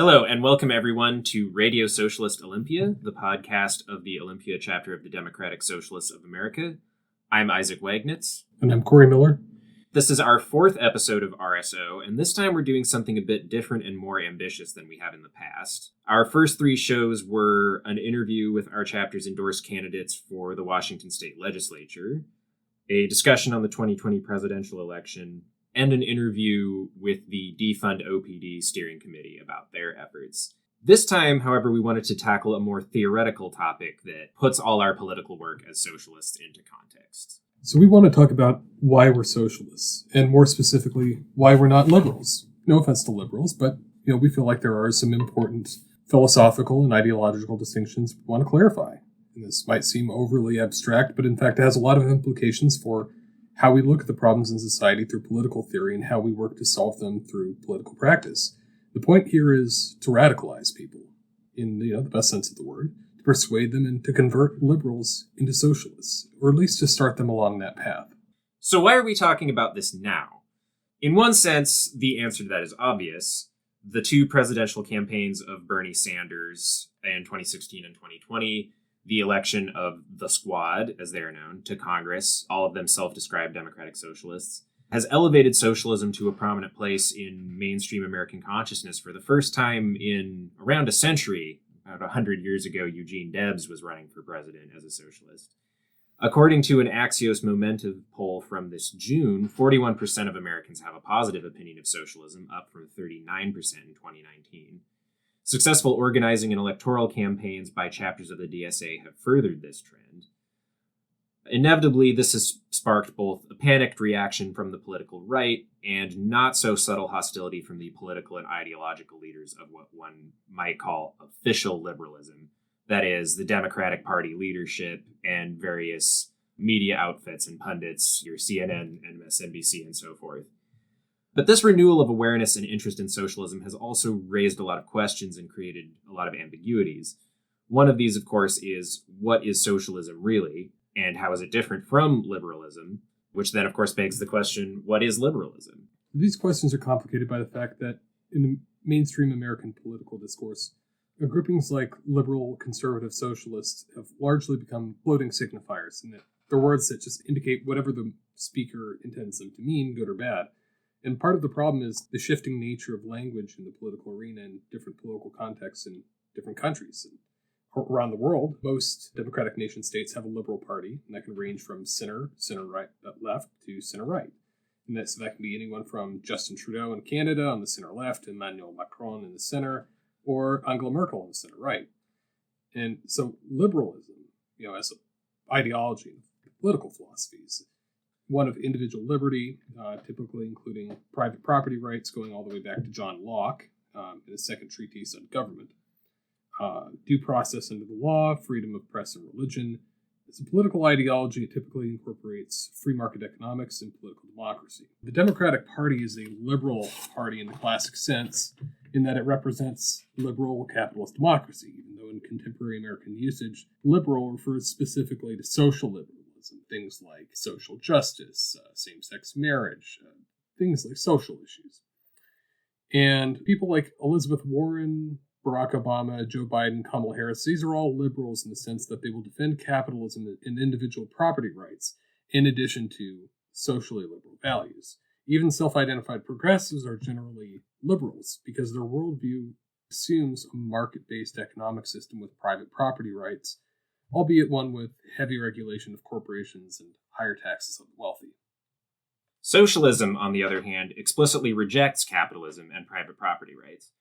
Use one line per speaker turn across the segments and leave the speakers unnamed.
Hello, and welcome everyone to Radio Socialist Olympia, the podcast of the Olympia chapter of the Democratic Socialists of America. I'm Isaac Wagnitz.
And I'm Corey Miller.
This is our fourth episode of RSO, and this time we're doing something a bit different and more ambitious than we have in the past. Our first three shows were an interview with our chapter's endorsed candidates for the Washington State Legislature, a discussion on the 2020 presidential election, and an interview with the Defund OPD steering committee about their efforts. This time, however, we wanted to tackle a more theoretical topic that puts all our political work as socialists into context.
So we want to talk about why we're socialists, and more specifically, why we're not liberals. No offense to liberals, but we feel like there are some important philosophical and ideological distinctions we want to clarify. And this might seem overly abstract, but in fact it has a lot of implications for how we look at the problems in society through political theory and how we work to solve them through political practice. The point here is to radicalize people, in the best sense of the word, to persuade them and to convert liberals into socialists, or at least to start them along that path.
So why are we talking about this now? In one sense, the answer to that is obvious. The two presidential campaigns of Bernie Sanders in 2016 and 2020, the election of the Squad, as they are known, to Congress, all of them self-described democratic socialists, has elevated socialism to a prominent place in mainstream American consciousness for the first time in around a century. About 100 years ago, Eugene Debs was running for president as a socialist. According to an Axios Momentum poll from this June, 41% of Americans have a positive opinion of socialism, up from 39% in 2019. Successful organizing and electoral campaigns by chapters of the DSA have furthered this trend. Inevitably, this has sparked both a panicked reaction from the political right and not so subtle hostility from the political and ideological leaders of what one might call official liberalism. That is, the Democratic Party leadership and various media outfits and pundits, your CNN and MSNBC and so forth. But this renewal of awareness and interest in socialism has also raised a lot of questions and created a lot of ambiguities. One of these, of course, is what is socialism really, and how is it different from liberalism? Which then, of course, begs the question, what is liberalism?
These questions are complicated by the fact that in the mainstream American political discourse, groupings like liberal, conservative, socialists have largely become floating signifiers, and that they're words that just indicate whatever the speaker intends them to mean, good or bad. And part of the problem is the shifting nature of language in the political arena in different political contexts in different countries. And around the world, most democratic nation states have a liberal party, and that can range from center right, left, to center right. And so that can be anyone from Justin Trudeau in Canada on the center left, Emmanuel Macron in the center, or Angela Merkel on the center right. And so liberalism, as an ideology, political philosophies, one of individual liberty, typically including private property rights, going all the way back to John Locke in his second treatise on government. Due process under the law, freedom of press and religion. As a political ideology, it typically incorporates free market economics and political democracy. The Democratic Party is a liberal party in the classic sense, in that it represents liberal capitalist democracy, even though in contemporary American usage, liberal refers specifically to social liberalism. Things like social justice, same-sex marriage, things like social issues. And people like Elizabeth Warren, Barack Obama, Joe Biden, Kamala Harris, these are all liberals in the sense that they will defend capitalism and individual property rights in addition to socially liberal values. Even self-identified progressives are generally liberals because their worldview assumes a market-based economic system with private property rights, albeit one with heavy regulation of corporations and higher taxes on the wealthy.
Socialism, on the other hand, explicitly rejects capitalism and private property rights.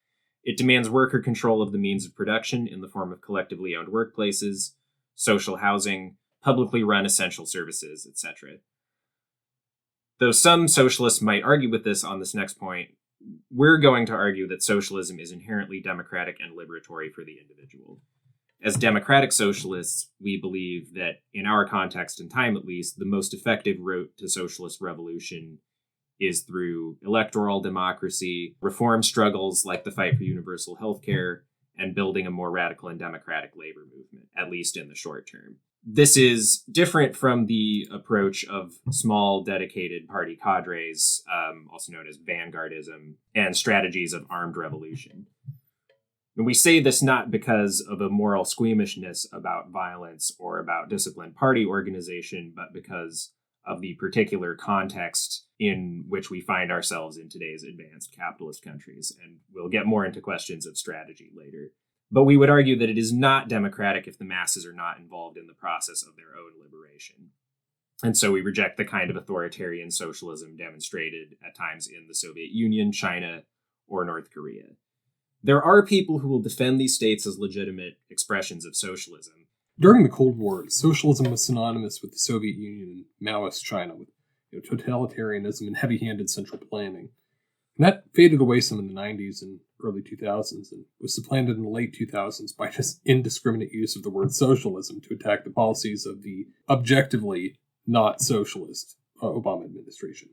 It demands worker control of the means of production in the form of collectively owned workplaces, social housing, publicly run essential services, etc. Though some socialists might argue with this on this next point, we're going to argue that socialism is inherently democratic and liberatory for the individual. As democratic socialists, we believe that, in our context and time at least, the most effective route to socialist revolution is through electoral democracy, reform struggles like the fight for universal health care, and building a more radical and democratic labor movement, at least in the short term. This is different from the approach of small, dedicated party cadres, also known as vanguardism, and strategies of armed revolution. And we say this not because of a moral squeamishness about violence or about disciplined party organization, but because of the particular context in which we find ourselves in today's advanced capitalist countries. And we'll get more into questions of strategy later. But we would argue that it is not democratic if the masses are not involved in the process of their own liberation. And so we reject the kind of authoritarian socialism demonstrated at times in the Soviet Union, China, or North Korea. There are people who will defend these states as legitimate expressions of socialism.
During the Cold War, socialism was synonymous with the Soviet Union and Maoist China, with totalitarianism and heavy-handed central planning. And that faded away some in the 90s and early 2000s and was supplanted in the late 2000s by just indiscriminate use of the word socialism to attack the policies of the objectively not socialist Obama administration.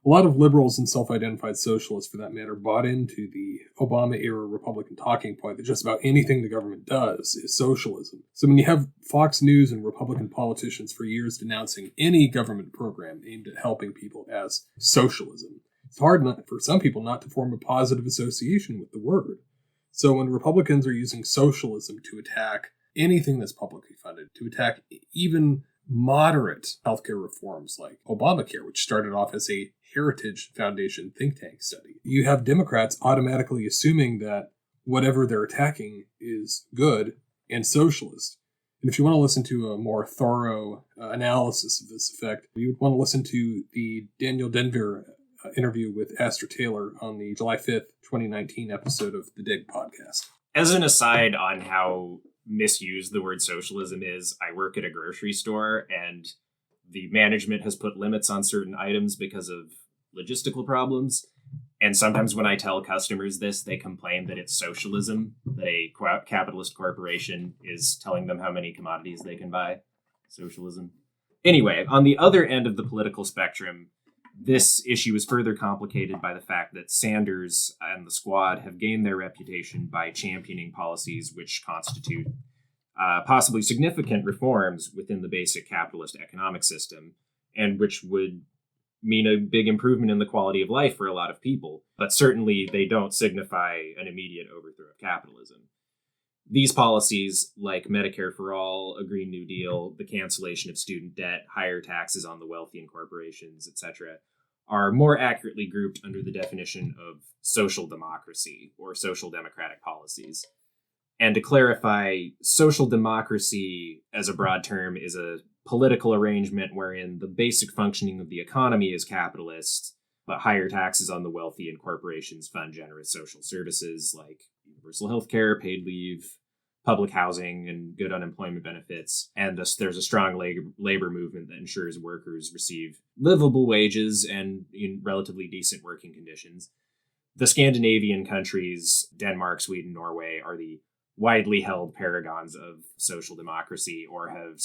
A lot of liberals and self-identified socialists, for that matter, bought into the Obama-era Republican talking point that just about anything the government does is socialism. So when you have Fox News and Republican politicians for years denouncing any government program aimed at helping people as socialism, it's hard for some people not to form a positive association with the word. So when Republicans are using socialism to attack anything that's publicly funded, to attack even moderate healthcare reforms like Obamacare, which started off as a Heritage Foundation think tank study, you have Democrats automatically assuming that whatever they're attacking is good and socialist. And if you want to listen to a more thorough analysis of this effect, you would want to listen to the Daniel Denvir interview with Astor Taylor on the July 5th, 2019 episode of the Dig podcast.
As an aside on how misused the word socialism is, I work at a grocery store and the management has put limits on certain items because of logistical problems. And sometimes when I tell customers this, they complain that it's socialism, that a capitalist corporation is telling them how many commodities they can buy. Socialism. Anyway, on the other end of the political spectrum, this issue is further complicated by the fact that Sanders and the Squad have gained their reputation by championing policies which constitute possibly significant reforms within the basic capitalist economic system, and which would mean a big improvement in the quality of life for a lot of people. But certainly they don't signify an immediate overthrow of capitalism. These policies, like Medicare for All, a Green New Deal, the cancellation of student debt, higher taxes on the wealthy and corporations, etc., are more accurately grouped under the definition of social democracy or social democratic policies. And to clarify, social democracy as a broad term is a political arrangement wherein the basic functioning of the economy is capitalist, but higher taxes on the wealthy and corporations fund generous social services like universal health care, paid leave, public housing, and good unemployment benefits. And thus there's a strong labor movement that ensures workers receive livable wages and in relatively decent working conditions. The Scandinavian countries, Denmark, Sweden, Norway, are the widely held paragons of social democracy, or have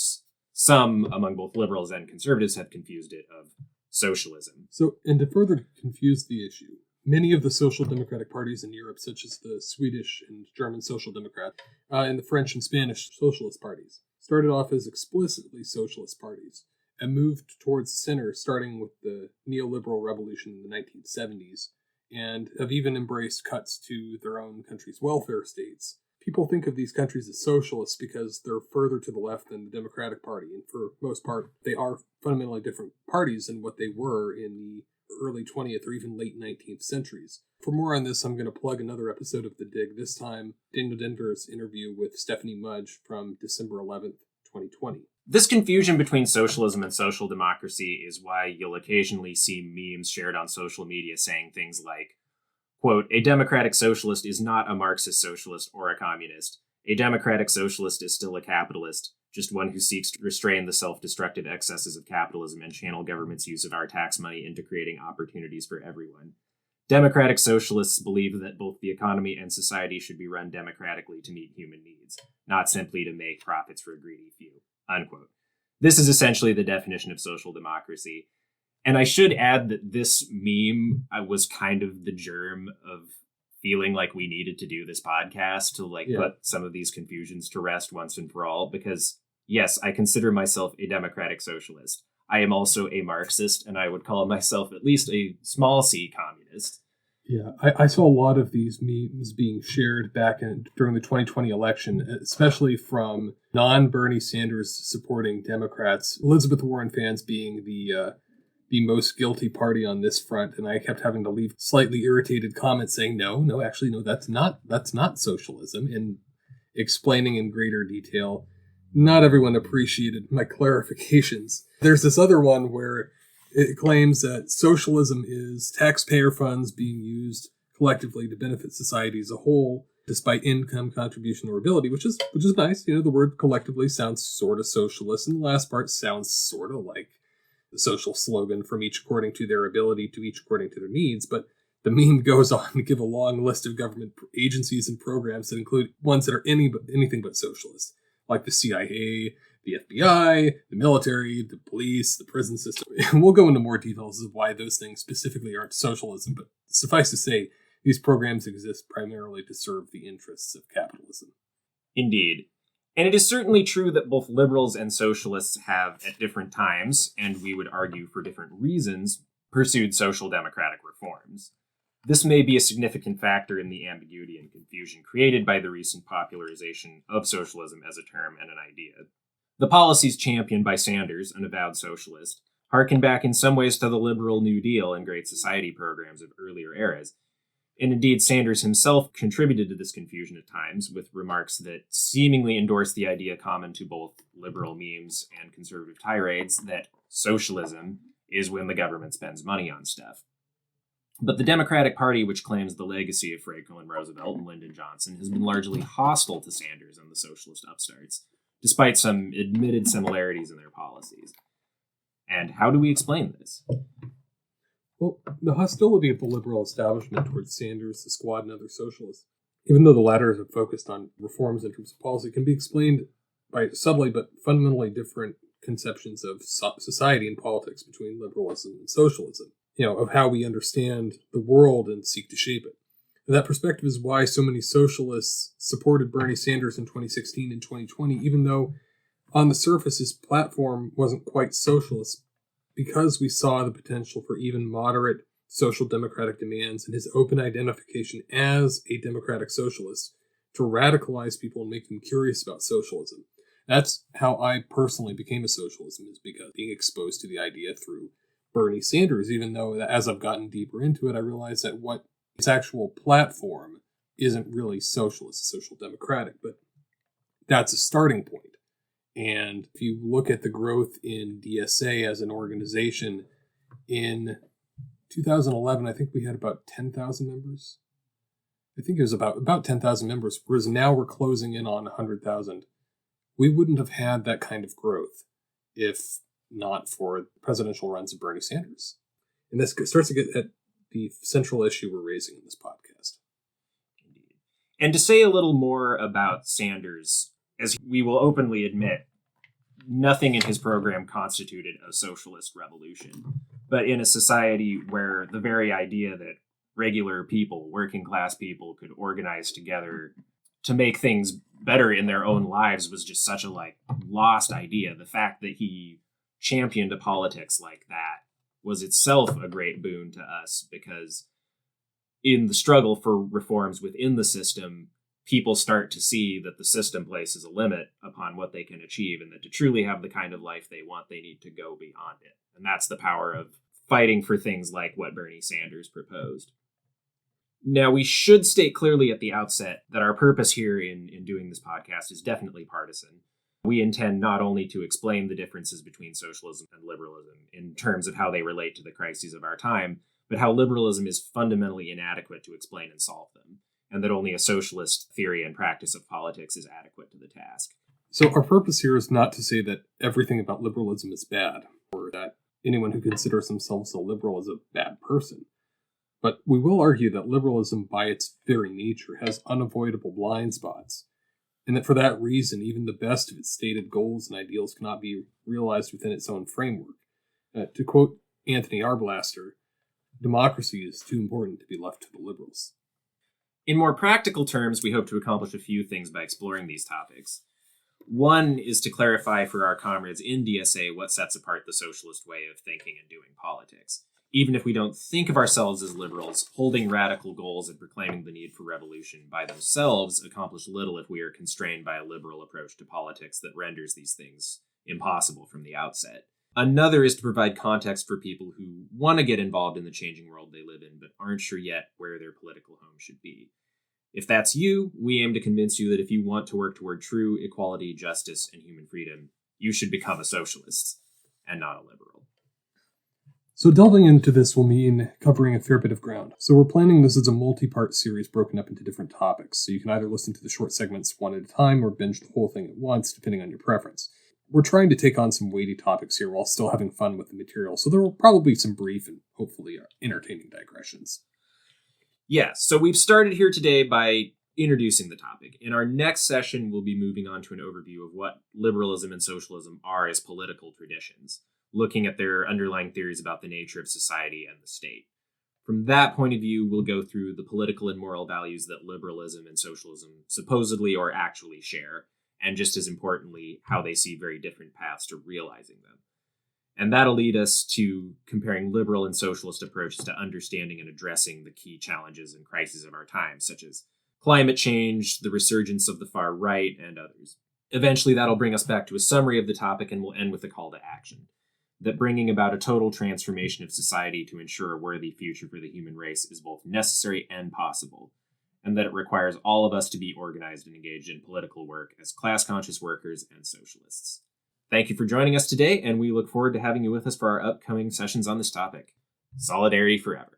some among both liberals and conservatives have confused it of socialism.
So, and to further confuse the issue, many of the social democratic parties in Europe, such as the Swedish and German Social Democrat, and the French and Spanish socialist parties, started off as explicitly socialist parties and moved towards the center, starting with the neoliberal revolution in the 1970s, and have even embraced cuts to their own country's welfare states. People think of these countries as socialists because they're further to the left than the Democratic Party, and for most part, they are fundamentally different parties than what they were in the early 20th or even late 19th centuries. For more on this, I'm going to plug another episode of The Dig, this time Daniel Denver's interview with Stephanie Mudge from December 11th, 2020.
This confusion between socialism and social democracy is why you'll occasionally see memes shared on social media saying things like, quote, "A democratic socialist is not a Marxist socialist or a communist. A democratic socialist is still a capitalist, just one who seeks to restrain the self-destructive excesses of capitalism and channel government's use of our tax money into creating opportunities for everyone. Democratic socialists believe that both the economy and society should be run democratically to meet human needs, not simply to make profits for a greedy few," unquote. This is essentially the definition of social democracy. And I should add that this meme was kind of the germ of feeling like we needed to do this podcast to put some of these confusions to rest once and for all, because yes, I consider myself a democratic socialist. I am also a Marxist, and I would call myself at least a small c communist.
Yeah, I saw a lot of these memes being shared during the 2020 election, especially from non-Bernie Sanders supporting Democrats. Elizabeth Warren fans being the most guilty party on this front, and I kept having to leave slightly irritated comments saying, no, actually, no, that's not socialism, and explaining in greater detail. Not everyone appreciated my clarifications. There's this other one where it claims that socialism is taxpayer funds being used collectively to benefit society as a whole, despite income, contribution, or ability, which is nice. The word collectively sounds sort of socialist, and the last part sounds sort of like the social slogan, from each according to their ability to each according to their needs. But the meme goes on to give a long list of government agencies and programs that include ones that are anything but socialist, like the CIA, the FBI, the military, the police, the prison system. We'll go into more details of why those things specifically aren't socialism, but suffice to say, these programs exist primarily to serve the interests of capitalism.
Indeed. And it is certainly true that both liberals and socialists have, at different times, and we would argue for different reasons, pursued social democratic reforms. This may be a significant factor in the ambiguity and confusion created by the recent popularization of socialism as a term and an idea. The policies championed by Sanders, an avowed socialist, harken back in some ways to the liberal New Deal and Great Society programs of earlier eras. And indeed, Sanders himself contributed to this confusion at times, with remarks that seemingly endorsed the idea common to both liberal memes and conservative tirades that socialism is when the government spends money on stuff. But the Democratic Party, which claims the legacy of Franklin Roosevelt and Lyndon Johnson, has been largely hostile to Sanders and the socialist upstarts, despite some admitted similarities in their policies. And how do we explain this?
Well, the hostility of the liberal establishment towards Sanders, the Squad, and other socialists, even though the latter have focused on reforms in terms of policy, can be explained by subtly but fundamentally different conceptions of society and politics between liberalism and socialism, of how we understand the world and seek to shape it. And that perspective is why so many socialists supported Bernie Sanders in 2016 and 2020, even though on the surface his platform wasn't quite socialist, because we saw the potential for even moderate social democratic demands and his open identification as a democratic socialist to radicalize people and make them curious about socialism. That's how I personally became a socialist, is because being exposed to the idea through Bernie Sanders, even though as I've gotten deeper into it, I realized that what his actual platform isn't really socialist, it's social democratic, but that's a starting point. And if you look at the growth in DSA as an organization, in 2011, I think we had about 10,000 members. I think it was about 10,000 members, whereas now we're closing in on 100,000. We wouldn't have had that kind of growth if not for presidential runs of Bernie Sanders. And this starts to get at the central issue we're raising in this podcast.
Indeed. And to say a little more about Sanders, as we will openly admit, nothing in his program constituted a socialist revolution. But in a society where the very idea that regular people, working class people, could organize together to make things better in their own lives was just such a lost idea. The fact that he championed a politics like that was itself a great boon to us, because in the struggle for reforms within the system, people start to see that the system places a limit upon what they can achieve, and that to truly have the kind of life they want, they need to go beyond it. And that's the power of fighting for things like what Bernie Sanders proposed. Now, we should state clearly at the outset that our purpose here in doing this podcast is definitely partisan. We intend not only to explain the differences between socialism and liberalism in terms of how they relate to the crises of our time, but how liberalism is fundamentally inadequate to explain and solve them, and that only a socialist theory and practice of politics is adequate to the task.
So our purpose here is not to say that everything about liberalism is bad, or that anyone who considers themselves a liberal is a bad person. But we will argue that liberalism, by its very nature, has unavoidable blind spots, and that for that reason, even the best of its stated goals and ideals cannot be realized within its own framework. To quote Anthony Arblaster, democracy is too important to be left to the liberals.
In more practical terms, we hope to accomplish a few things by exploring these topics. One is to clarify for our comrades in DSA what sets apart the socialist way of thinking and doing politics. Even if we don't think of ourselves as liberals, holding radical goals and proclaiming the need for revolution by themselves accomplish little if we are constrained by a liberal approach to politics that renders these things impossible from the outset. Another is to provide context for people who want to get involved in the changing world they live in, but aren't sure yet where their political home should be. If that's you, we aim to convince you that if you want to work toward true equality, justice, and human freedom, you should become a socialist and not a liberal.
So delving into this will mean covering a fair bit of ground. So we're planning this as a multi-part series broken up into different topics. So you can either listen to the short segments one at a time or binge the whole thing at once, depending on your preference. We're trying to take on some weighty topics here while still having fun with the material, so there will probably be some brief and hopefully entertaining digressions.
Yeah, so we've started here today by introducing the topic. In our next session, we'll be moving on to an overview of what liberalism and socialism are as political traditions, looking at their underlying theories about the nature of society and the state. From that point of view, we'll go through the political and moral values that liberalism and socialism supposedly or actually share, and just as importantly, how they see very different paths to realizing them. And that'll lead us to comparing liberal and socialist approaches to understanding and addressing the key challenges and crises of our time, such as climate change, the resurgence of the far right, and others. Eventually, that'll bring us back to a summary of the topic, and we'll end with a call to action. That bringing about a total transformation of society to ensure a worthy future for the human race is both necessary and possible, and that it requires all of us to be organized and engaged in political work as class-conscious workers and socialists. Thank you for joining us today, and we look forward to having you with us for our upcoming sessions on this topic. Solidarity forever.